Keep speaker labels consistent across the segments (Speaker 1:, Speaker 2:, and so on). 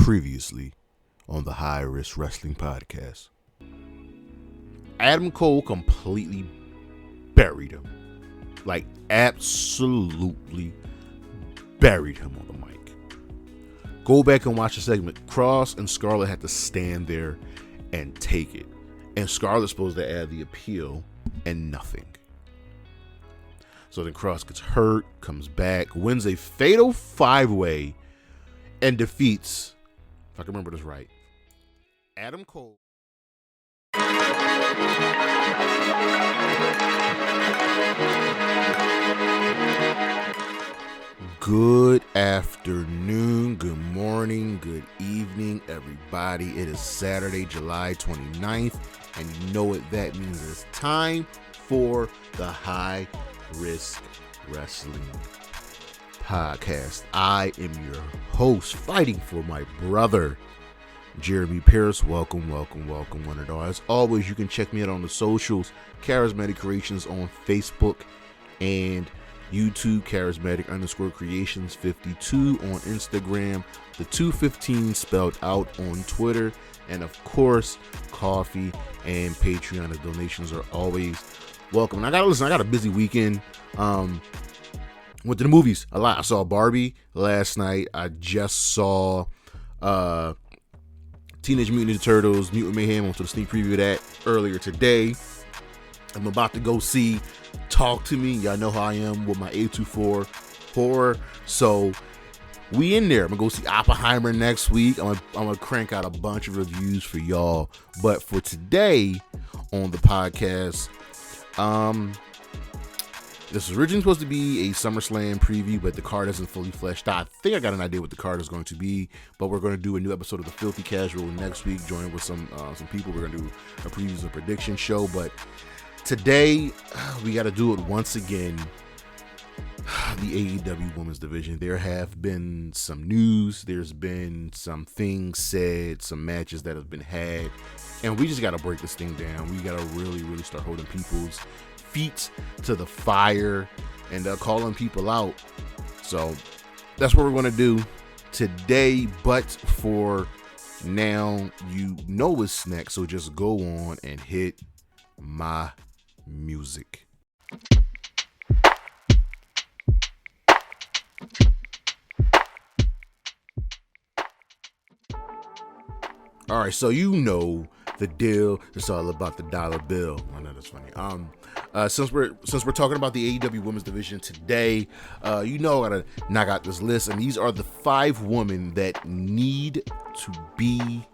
Speaker 1: Previously on the High Risk Wrestling Podcast. Adam Cole completely buried him. Like, absolutely buried him on the mic. Go back and watch the segment. Cross and Scarlett had to stand there and take it. And Scarlett's supposed to add the appeal and nothing. So then Cross gets hurt, comes back, wins a fatal 5-way, and defeats, if I can remember this right, Adam Cole. Good afternoon, good morning, good evening, everybody. It is Saturday, July 29th, and you know what that means. It's time for the High Risk Wrestling Podcast. I am your host, fighting for my brother, Jeremy Pierce. Welcome, one and all. As always, you can check me out on the socials, Charismatic Creations on Facebook and YouTube, Charismatic_Creations 52 on Instagram, the 215 spelled out on Twitter, and of course, coffee and Patreon. The donations are always welcome. And I got a busy weekend. Went to the movies a lot. I saw Barbie last night. I just saw Teenage Mutant Ninja Turtles, Mutant Mayhem. I went to the sneak preview of that earlier today. I'm about to go see Talk to Me. Y'all know how I am with my A24 horror. So we in there. I'm gonna go see Oppenheimer next week. I'm gonna crank out a bunch of reviews for y'all. But for today on the podcast, this was originally supposed to be a SummerSlam preview, but the card isn't fully fleshed out. I think I got an idea what the card is going to be, but we're going to do a new episode of the Filthy Casual next week, joining with some people. We're going to do a previews and prediction show, but today we got to do it once again. The AEW Women's Division. There have been some news. There's been some things said, some matches that have been had, and we just got to break this thing down. We got to really start holding people's feet to the fire and calling people out. So that's what we're going to do today. But for now, you know what's next. So just go on and hit my music. All right, so you know the deal. It's all about the dollar bill. I know that's funny. Since we're talking about the AEW Women's Division today, you know I gotta knock out this list, and these are the 5 women that need to be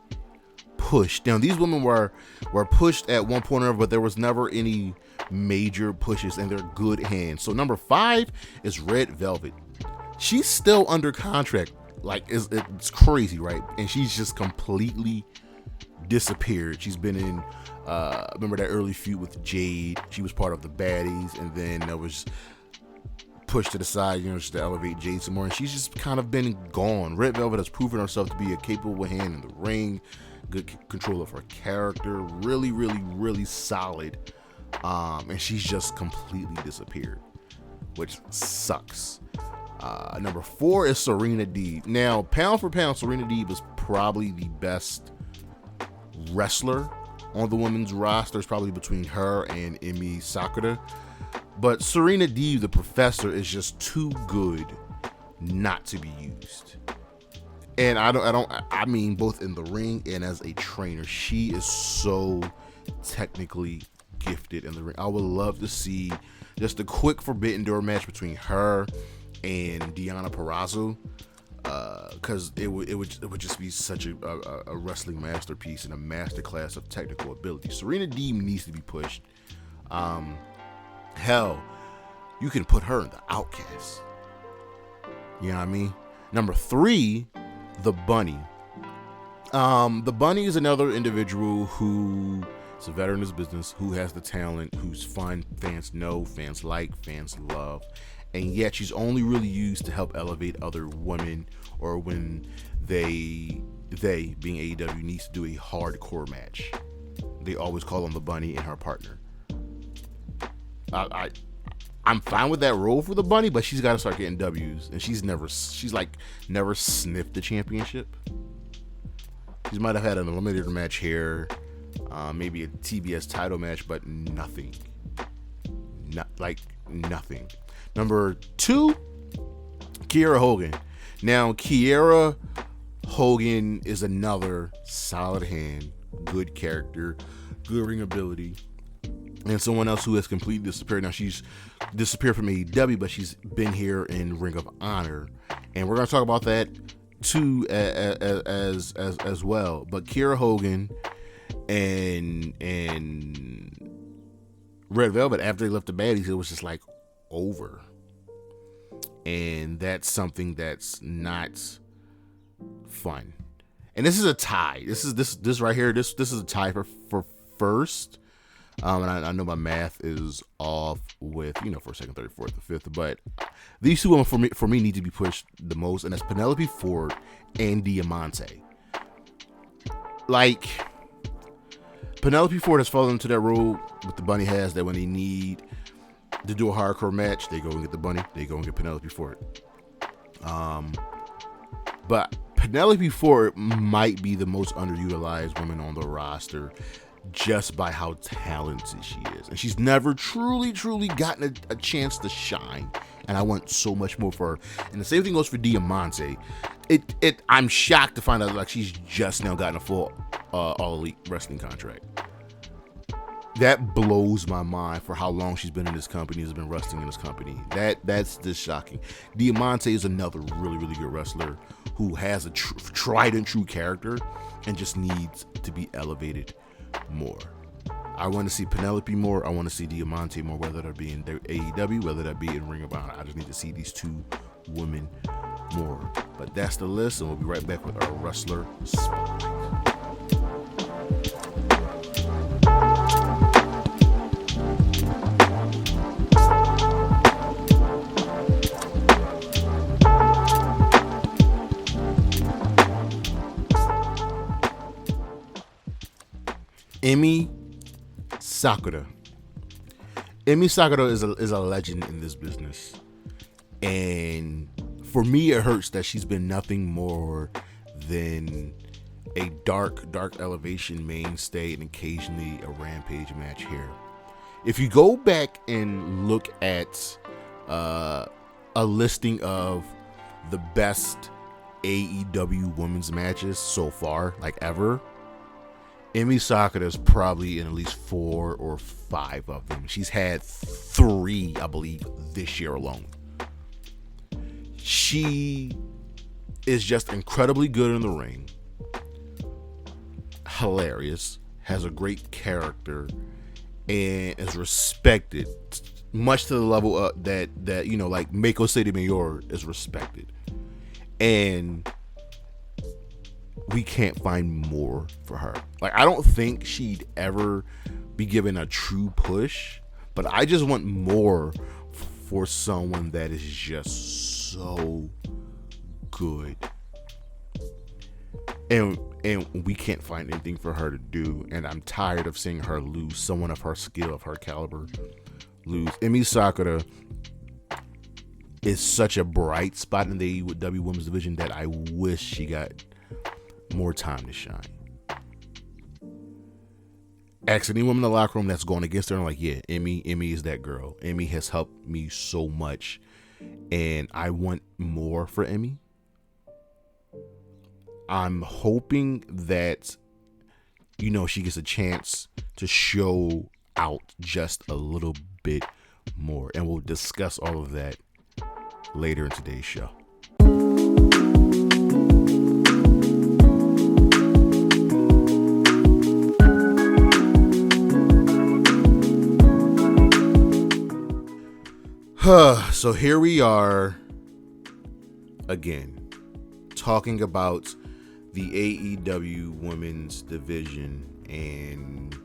Speaker 1: pushed. Now, these women were pushed at one point or another, but there was never any major pushes, and they're good hands. So number 5 is Red Velvet. She's still under contract. Like, it's crazy, right? And she's just completely disappeared. She's been in remember that early feud with Jade. She was part of the Baddies, and then that was pushed to the side, just to elevate Jade some more, and she's just kind of been gone. Red Velvet has proven herself to be a capable hand in the ring, good control of her character, really solid, and she's just completely disappeared, which sucks. Number 4 is Serena Deeb. Now, pound for pound, Serena Deeb is probably the best wrestler on the women's roster. It's probably between her and Emi Sakura. But Serena Deeb, the professor, is just too good not to be used. And I mean both in the ring and as a trainer. She is so technically gifted in the ring. I would love to see just a quick Forbidden Door match between her and Deonna Purrazzo, because it would just be such a wrestling masterpiece and a masterclass of technical ability. Serena Deeb needs to be pushed. Hell, you can put her in the Outcast. You know what I mean? Number 3, the Bunny. The Bunny is another individual who is a veteran in his business, who has the talent, who's fun, fans know, fans like, fans love. And yet she's only really used to help elevate other women, or when they being AEW needs to do a hardcore match. They always call on the Bunny and her partner. I'm fine with that role for the Bunny, but she's got to start getting W's, and she's never sniffed the championship. She might have had an eliminator match here, maybe a TBS title match, but nothing. Nothing. Number 2, Kiera Hogan. Now, Kiera Hogan is another solid hand, good character, good ring ability, and someone else who has completely disappeared. Now, she's disappeared from AEW, but she's been here in Ring of Honor, and we're going to talk about that too as well. But Kiera Hogan and Red Velvet, after they left the baddies, it was just like over. And that's something that's not fun. And this is a tie. This right here. This is a tie for first. And I know my math is off with for second, third, fourth, and fifth. But these two women for me need to be pushed the most, and that's Penelope Ford and Diamante. Like, Penelope Ford has fallen into that role with the Bunny has, that when they need to do a hardcore match, they go and get the Bunny, they go and get Penelope Ford. But Penelope Ford might be the most underutilized woman on the roster just by how talented she is. And she's never truly gotten a chance to shine. And I want so much more for her. And the same thing goes for Diamante. I'm shocked to find out like she's just now gotten a full All Elite wrestling contract. That blows my mind for how long she's been in this company, has been wrestling in this company. That's just shocking. Diamante is another really good wrestler who has a tried and true character and just needs to be elevated more. I want to see Penelope more. I want to see Diamante more, whether that be in AEW, whether that be in Ring of Honor. I just need to see these two women more. But that's the list, and we'll be right back with our wrestler spotlight. Emi Sakura. Emi Sakura is a legend in this business. And for me, it hurts that she's been nothing more than a dark elevation mainstay and occasionally a Rampage match here. If you go back and look at a listing of the best AEW women's matches so far, like ever, Emi Sakura is probably in at least 4 or 5 of them. She's had 3, I believe, this year alone. She is just incredibly good in the ring, hilarious, has a great character, and is respected, much to the level that like Mako City Mayor is respected. And we can't find more for her. Like, I don't think she'd ever be given a true push, but I just want more for someone that is just so good. And we can't find anything for her to do, and I'm tired of seeing her lose, someone of her skill, of her caliber, lose. Emi Sakura is such a bright spot in the AEW Women's Division that I wish she got more time to shine. Ask any woman in the locker room that's going against her, and like, yeah, Emi is that girl. Emi has helped me so much, and I want more for Emi. I'm hoping that she gets a chance to show out just a little bit more, and we'll discuss all of that later in today's show. So here we are again, talking about the AEW Women's Division and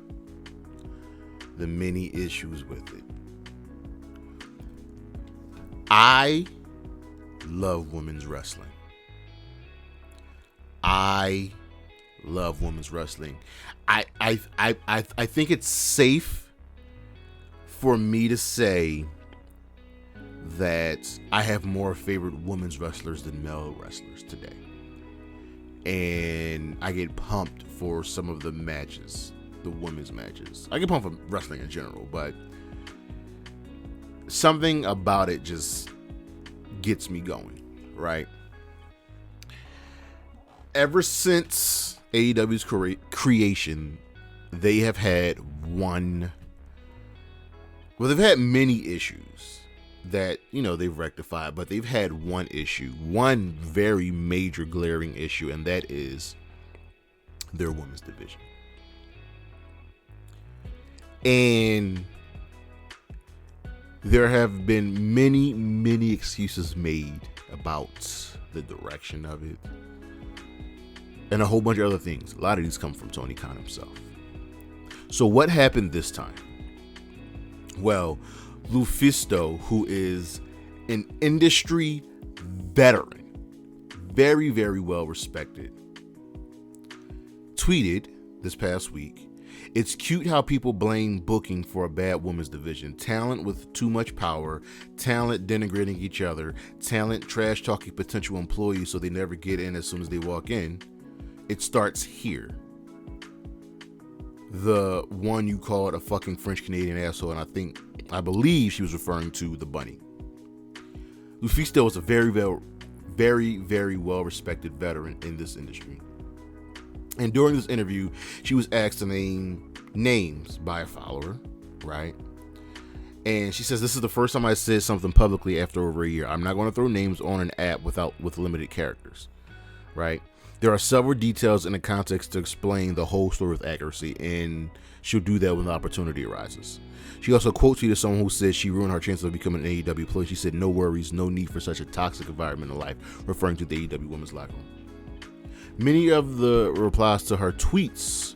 Speaker 1: the many issues with it. I love women's wrestling. I think it's safe for me to say that I have more favorite women's wrestlers than male wrestlers today. And I get pumped for some of the matches, the women's matches. I get pumped for wrestling in general, but something about it just gets me going, right? Ever since AEW's creation, they have had they've had many issues that, they've rectified, but they've had one issue, one very major glaring issue, and that is their women's division. And there have been many, many excuses made about the direction of it and a whole bunch of other things. A lot of these come from Tony Khan himself. So what happened this time? Well, Lufisto, who is an industry veteran, very, very well respected, tweeted this past week, "It's cute how people blame booking for a bad women's division. Talent with too much power, talent denigrating each other, talent trash talking potential employees so they never get in as soon as they walk in. It starts here." The one you called a fucking French Canadian asshole, and I believe she was referring to the bunny. Lufisto was a very, very, very, very well respected veteran in this industry. And during this interview, she was asked to name names by a follower, right? And she says, "This is the first time I said something publicly after over a year. I'm not going to throw names on an app with limited characters," right? "There are several details in the context to explain the whole story with accuracy, and she'll do that when the opportunity arises." She also quote tweeted someone who said she ruined her chances of becoming an AEW employee. She said, "No worries, no need for such a toxic environment in life," referring to the AEW women's locker room. Many of the replies to her tweets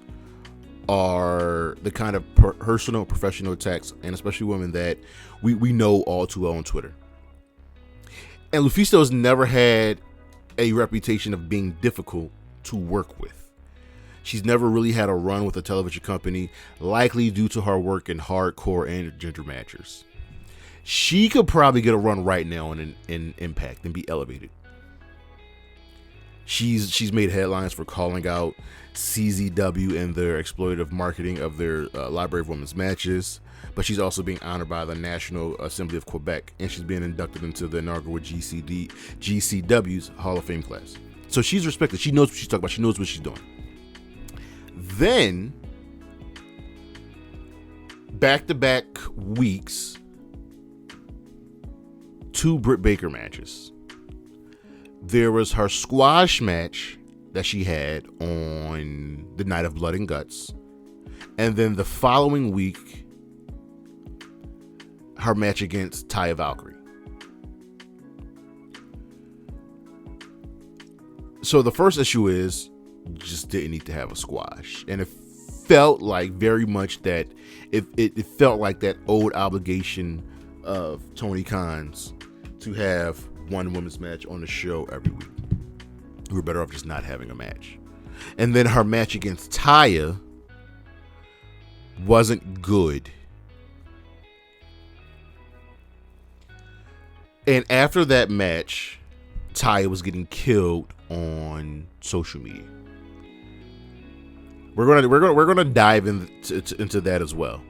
Speaker 1: are the kind of personal, professional attacks, and especially women that we know all too well on Twitter. And Lufisto has never had a reputation of being difficult to work with. She's never really had a run with a television company, likely due to her work in hardcore and gender matches. She could probably get a run right now in Impact and be elevated. She's made headlines for calling out CZW and their exploitative marketing of their Library of Women's matches, but she's also being honored by the National Assembly of Quebec, and she's being inducted into the inaugural GCW's Hall of Fame class. So she's respected. She knows what she's talking about. She knows what she's doing. Then, back-to-back weeks, 2 Britt Baker matches. There was her squash match that she had on the night of Blood and Guts. And then the following week, her match against Taya Valkyrie. So the first issue is, just didn't need to have a squash. And it felt like very much that, it felt like that old obligation of Tony Khan's to have one women's match on the show every week. We were better off just not having a match. And then her match against Taya wasn't good. And after that match, Taya was getting killed on social media. We're gonna dive into that as well.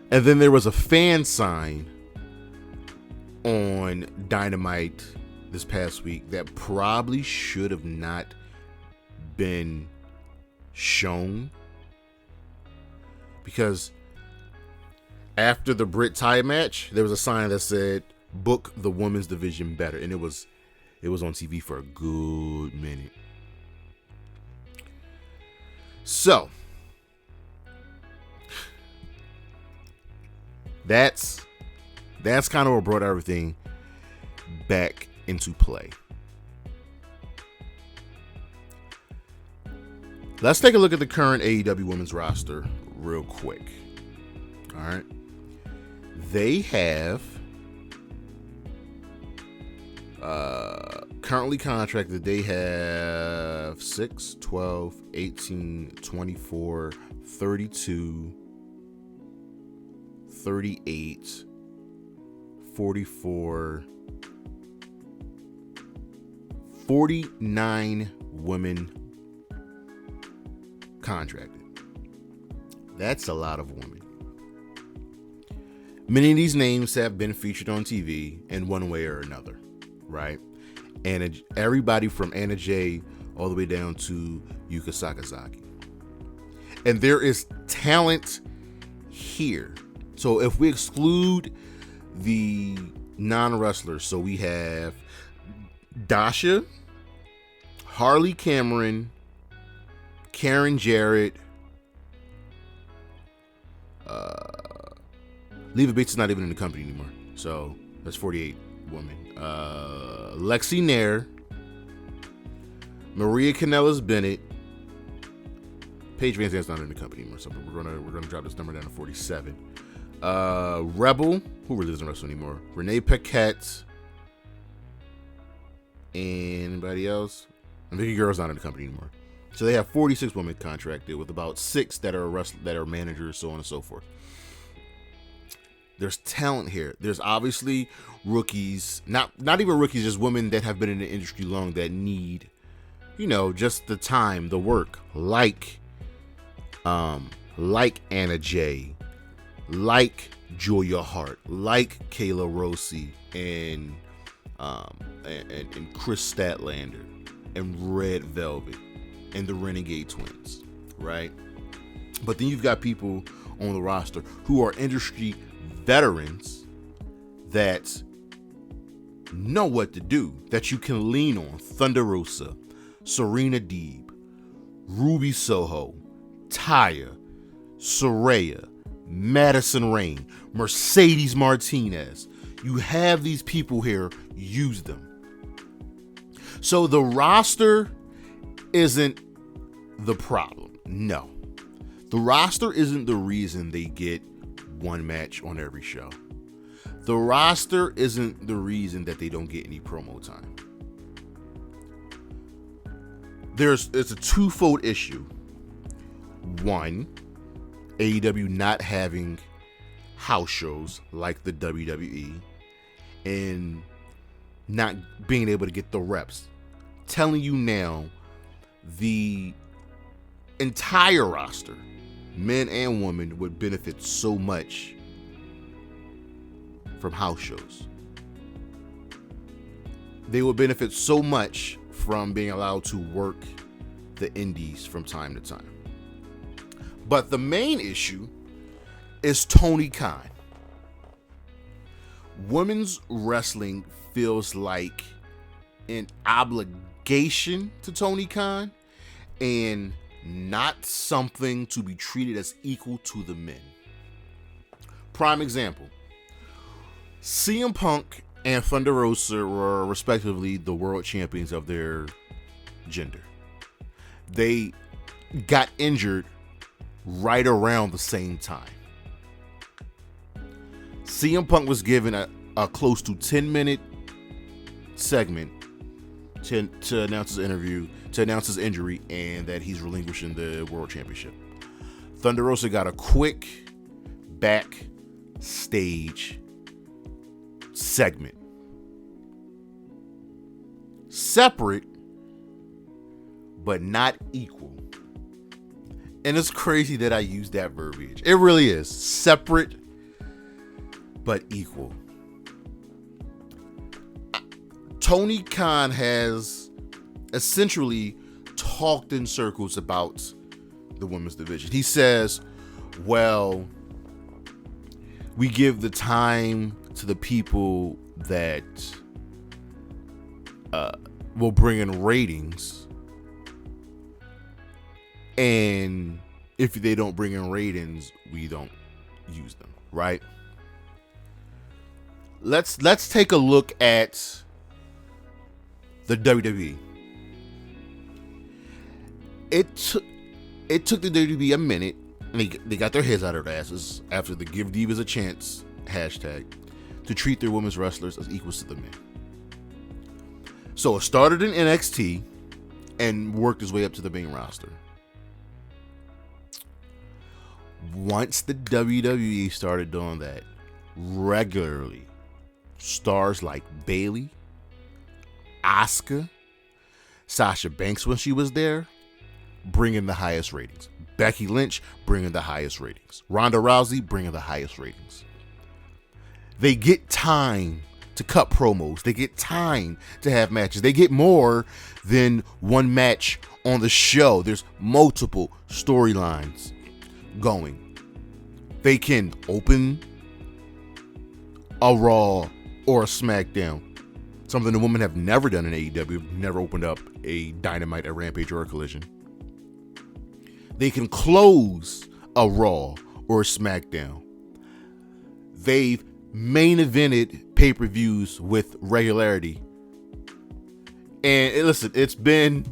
Speaker 1: And then there was a fan sign on Dynamite this past week that probably should have not been shown, because after the Britt Taya match, there was a sign that said, "Book the women's division better," and it was on TV for a good minute. So that's kind of what brought everything back into play. Let's take a look at the current AEW women's roster real quick. All right. They have currently contracted, they have 6, 12, 18, 24, 32, 38, 44, 49 women contracted. That's a lot of women. Many of these names have been featured on TV in one way or another, right? And everybody from Anna Jay all the way down to Yuka Sakazaki. And there is talent here. So if we exclude the non-wrestlers, so we have Dasha, Harley Cameron, Karen Jarrett, Leva Bates is not even in the company anymore, so that's 48 women. Lexi Nair, Maria Kanellis Bennett, Paige Van Zant's not in the company anymore, so we're gonna drop this number down to 47. Rebel, who really doesn't wrestle anymore, Renee Paquette, and anybody else? And Vicky Guerrero's not in the company anymore. So they have 46 women contracted, with about 6 that are managers, so on and so forth. There's talent here. There's obviously rookies, not even rookies, just women that have been in the industry long that need, just the time, the work, like Anna Jay, like Julia Hart, like Kayla Rossi, and Chris Statlander, and Red Velvet, and the Renegade Twins, right? But then you've got people on the roster who are industry veterans that know what to do, that you can lean on. Thunder Rosa, Serena Deeb, Ruby Soho, Taya, Soraya, Madison Rain, Mercedes Martinez. You have these people here, use them. So the roster isn't the problem. No. The roster isn't the reason they get one match on every show. The roster isn't the reason that they don't get any promo time. It's a twofold issue. One, AEW not having house shows like the WWE and not being able to get the reps. Telling you now, the entire roster, men and women, would benefit so much from house shows. They would benefit so much from being allowed to work the indies from time to time. But the main issue is Tony Khan. Women's wrestling feels like an obligation to Tony Khan and not something to be treated as equal to the men. Prime example, CM Punk and Thunder Rosa were respectively the world champions of their gender. They got injured right around the same time. CM Punk was given a close to 10-minute segment to announce his injury, and that he's relinquishing the world championship. Thunder Rosa got a quick backstage segment, separate but not equal. And it's crazy that I use that verbiage. It really is. Separate but equal. Tony Khan has essentially talked in circles about the women's division. He says, well, we give the time to the people that will bring in ratings, and if they don't bring in ratings, we don't use them, right? Let's take a look at the WWE. It took the WWE a minute, and they got their heads out of their asses after the Give Divas a Chance hashtag to treat their women's wrestlers as equals to the men. So it started in NXT and worked its way up to the main roster. Once the WWE started doing that regularly, stars like Bayley, Asuka, Sasha Banks when she was there, bringing the highest ratings. Becky Lynch, bringing the highest ratings. Ronda Rousey, bringing the highest ratings. They get time to cut promos. They get time to have matches. They get more than one match on the show. There's multiple storylines going. They can open a Raw or a SmackDown. Something the women have never done in AEW. Never opened up a Dynamite, a Rampage, or a Collision. They can close a Raw or a SmackDown. They've main evented pay-per-views with regularity. And listen, it's been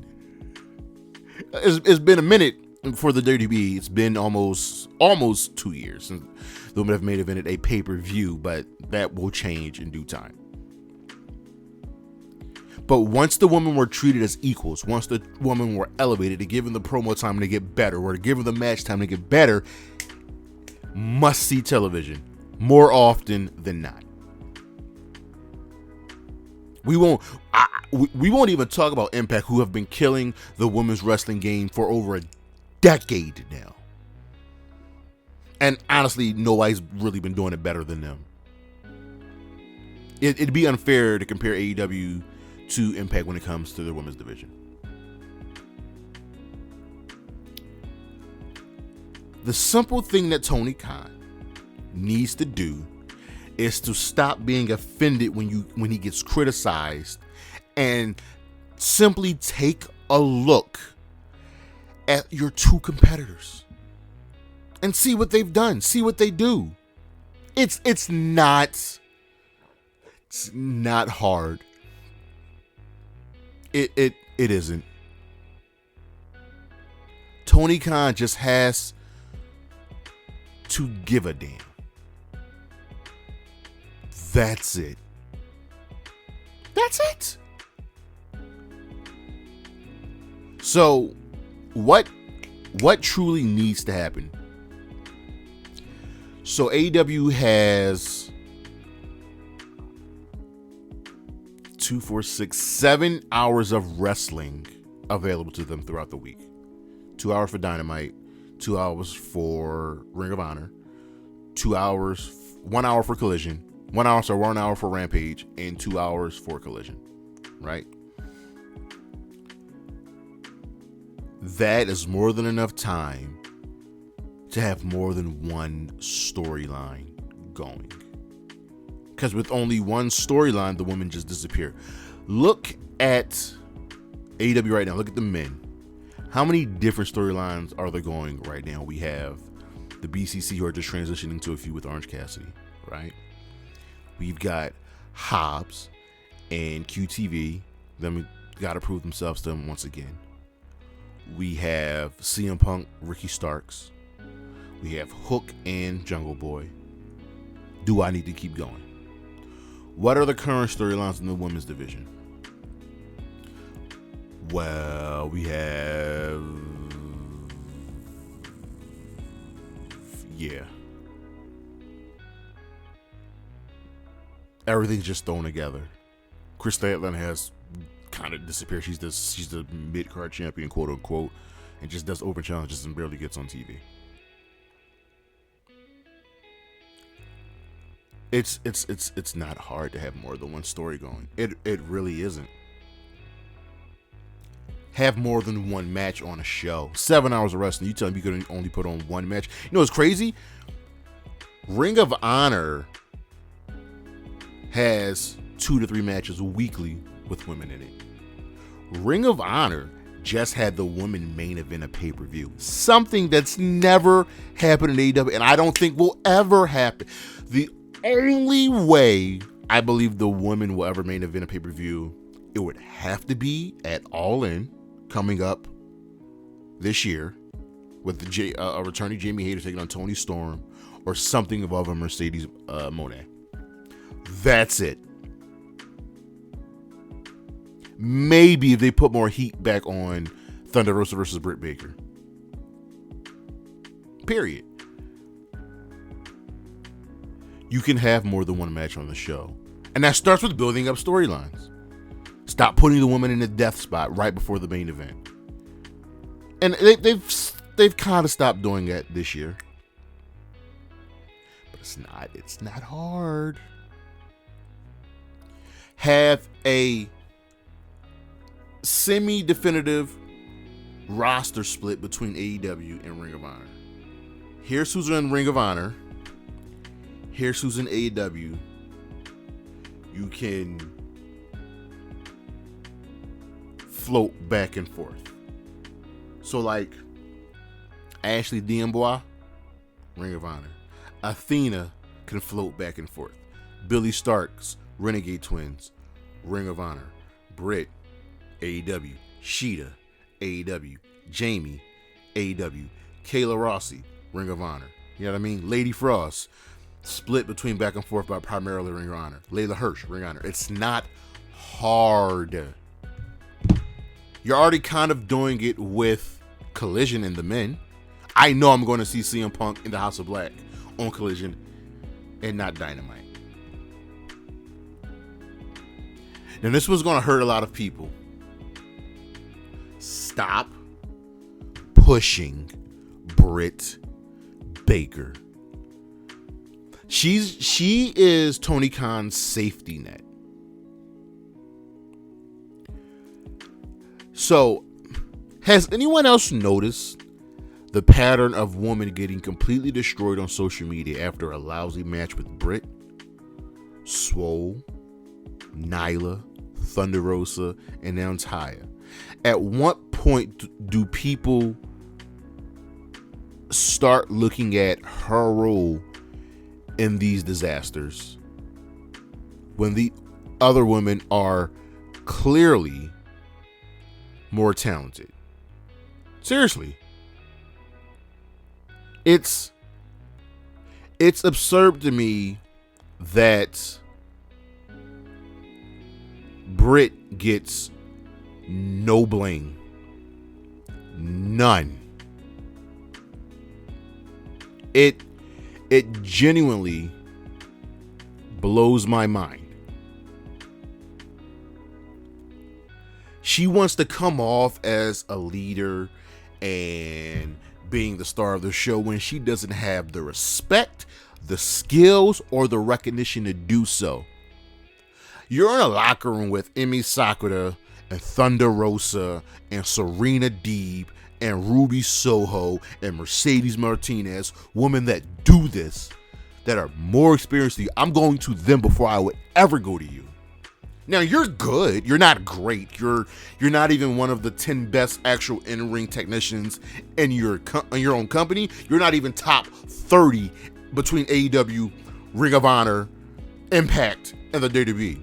Speaker 1: a minute for the WWE. It's been almost 2 years since the women have main evented a pay-per-view, but that will change in due time. But once the women were treated as equals, once the women were elevated, to give them the promo time to get better, or to give them the match time to get better, must-see television more often than not. We won't even talk about Impact, who have been killing the women's wrestling game for over a decade now. And honestly, nobody's really been doing it better than them. It'd be unfair to compare AEW to Impact when it comes to the women's division. The simple thing that Tony Khan needs to do is to stop being offended when he gets criticized, and simply take a look at your two competitors and see what they've done, see what they do. It's not hard. It isn't. Tony Khan just has to give a damn. That's it. That's it. So, what truly needs to happen? So AEW has 7 hours of wrestling available to them throughout the week. 2 hours for Dynamite, 2 hours for Ring of Honor, 1 hour for Collision, 1 hour for Rampage, and 2 hours for Collision, right? That is more than enough time to have more than one storyline going. Because with only one storyline, the women just disappear. Look at AEW right now. Look at the men. How many different storylines are there going right now? We have the BCC, who are just transitioning to a feud with Orange Cassidy, right? We've got Hobbs and QTV. Them got to prove themselves to them once again. We have CM Punk, Ricky Starks. We have Hook and Jungle Boy. Do I need to keep going? What are the current storylines in the women's division? Well, we have... yeah. Everything's just thrown together. Chris Statlander has kind of disappeared. She's the mid-card champion, quote unquote, and just does open challenges and barely gets on TV. It's not hard to have more than one story going. It really isn't. Have more than one match on a show. 7 hours of wrestling. You tell me you could only put on one match. You know what's crazy? Ring of Honor has 2 to 3 matches weekly with women in it. Ring of Honor just had the women main event a pay-per-view. Something that's never happened in AEW, and I don't think will ever happen. The only way I believe the women will ever main event a pay-per-view, it would have to be at All In, coming up this year, with a returning Jamie Hayter taking on Toni Storm, or something above a Mercedes Moné. That's it. Maybe if they put more heat back on Thunder Rosa versus Britt Baker. Period. You can have more than one match on the show. And that starts with building up storylines. Stop putting the woman in the death spot right before the main event. And they've kind of stopped doing that this year. But it's not hard. Have a semi-definitive roster split between AEW and Ring of Honor. Here's who's in Ring of Honor. Here's who's in AEW. You can float back and forth. So like Ashley D'Amboise, Ring of Honor. Athena can float back and forth. Billy Starks, Renegade Twins, Ring of Honor. Britt, AEW. Sheeta, AEW. Jamie, AEW. Kayla Rossi, Ring of Honor. You know what I mean? Lady Frost, split between back and forth by primarily Ring of Honor. Layla Hirsch, Ring of Honor. It's not hard. You're already kind of doing it with Collision and the men. I know I'm going to see CM Punk in the House of Black on Collision and not Dynamite. Now this was going to hurt a lot of people. Stop pushing Britt Baker. She is Tony Khan's safety net. So, has anyone else noticed the pattern of women getting completely destroyed on social media after a lousy match with Britt? Swole, Nyla, Thunder Rosa, and now Taya. At what point do people start looking at her role in these disasters when the other women are clearly more talented? Seriously. It's absurd to me that Britt gets no blame. None. It genuinely blows my mind. She wants to come off as a leader and being the star of the show when she doesn't have the respect, the skills, or the recognition to do so. You're in a locker room with Emi Sakura and Thunder Rosa and Serena Deeb and Ruby Soho and Mercedes Martinez, women that do this, that are more experienced than you. I'm going to them before I would ever go to you. Now, you're good. You're not great. You're not even one of the 10 best actual in-ring technicians in your own company. You're not even top 30 between AEW, Ring of Honor, Impact, and the WWE.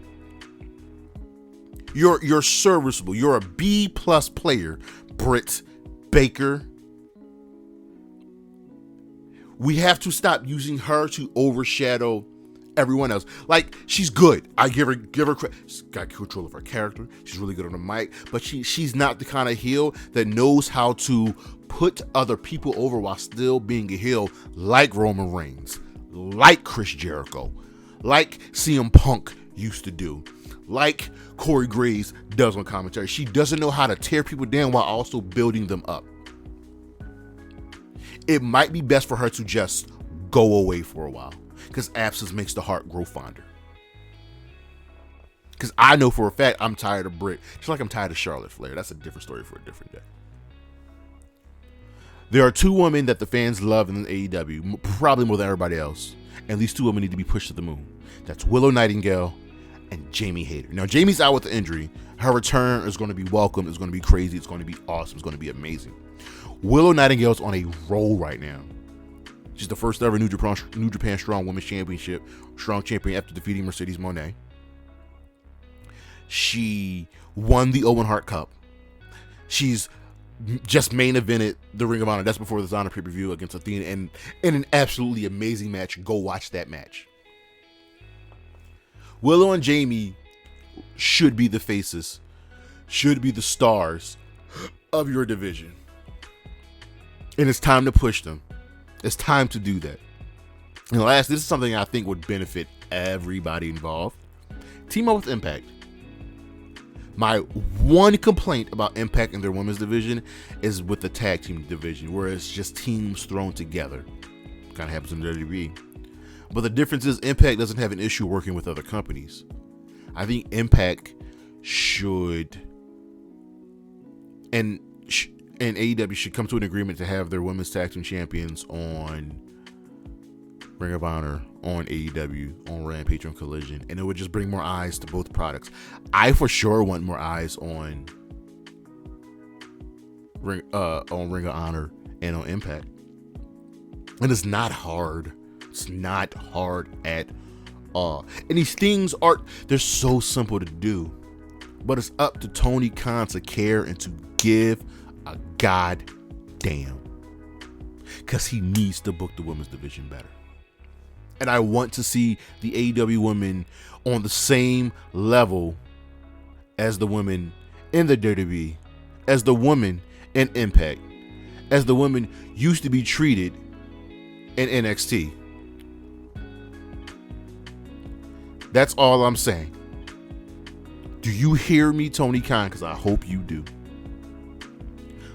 Speaker 1: You're serviceable. You're a B+ player, Britt Baker. We have to stop using her to overshadow everyone else. Like, she's good. I give her credit. She's got control of her character. She's really good on the mic, but she's not the kind of heel that knows how to put other people over while still being a heel, like Roman Reigns, like Chris Jericho, like CM Punk used to do, like Corey Graves does on commentary. She doesn't know how to tear people down while also building them up. It might be best for her to just go away for a while, because absence makes the heart grow fonder. Because I know for a fact I'm tired of Britt. Just like I'm tired of Charlotte Flair. That's a different story for a different day. There are two women that the fans love in AEW, probably more than everybody else. And these two women need to be pushed to the moon. That's Willow Nightingale and Jamie Hayter. Now, Jamie's out with the injury. Her return is going to be welcome. It's going to be crazy. It's going to be awesome. It's going to be amazing. Willow Nightingale's on a roll right now. She's the first ever New Japan Strong Women's Championship Strong Champion after defeating Mercedes Moné. She won the Owen Hart Cup. She's just main evented the Ring of Honor. That's before the Honor pay-per-view against Athena, and in an absolutely amazing match. Go watch that match. Willow and Jamie should be the faces, should be the stars of your division. And it's time to push them. It's time to do that. And last, this is something I think would benefit everybody involved. Team up with Impact. My one complaint about Impact and their women's division is with the tag team division, where it's just teams thrown together. Kind of happens in WWE. But the difference is Impact doesn't have an issue working with other companies. I think Impact should, and AEW should come to an agreement to have their women's tag team champions on Ring of Honor, on AEW, on Rampage, on Collision, and it would just bring more eyes to both products. I for sure want more eyes on Ring of Honor and on Impact. And it's not hard. It's not hard at all. And these things they're so simple to do. But it's up to Tony Khan to care and to give a goddamn. Because he needs to book the women's division better. And I want to see the AEW women on the same level as the women in the WWE, as the women in Impact, as the women used to be treated in NXT. That's all I'm saying. Do you hear me, Tony Khan? Because I hope you do.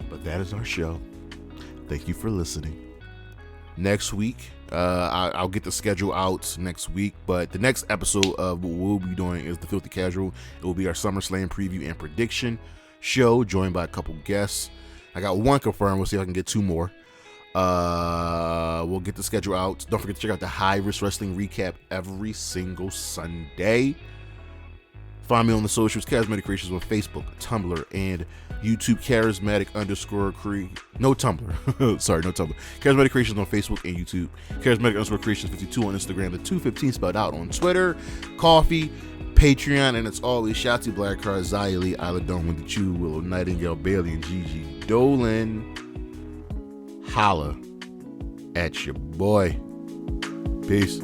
Speaker 1: But that is our show. Thank you for listening. Next week, I'll get the schedule out next week, but the next episode of what we'll be doing is the Filthy Casual. It will be our SummerSlam preview and prediction show, joined by a couple guests. I got one confirmed. We'll see if I can get two more. We'll get the schedule out. Don't forget to check out the High Risk Wrestling Recap every single Sunday. Find me on the socials, Charismatic Creations on Facebook, Tumblr, and YouTube, no Tumblr. Sorry, no Tumblr. Charismatic Creations on Facebook and YouTube. Charismatic_Creations52 on Instagram. The 215 spelled out on Twitter. Coffee, Patreon, and it's always Shotzi Blackheart, Zaya Lee, Isla Dawn, Wendy Chu, Willow Nightingale, Bailey, and Gigi Dolan. Holla at your boy. Peace.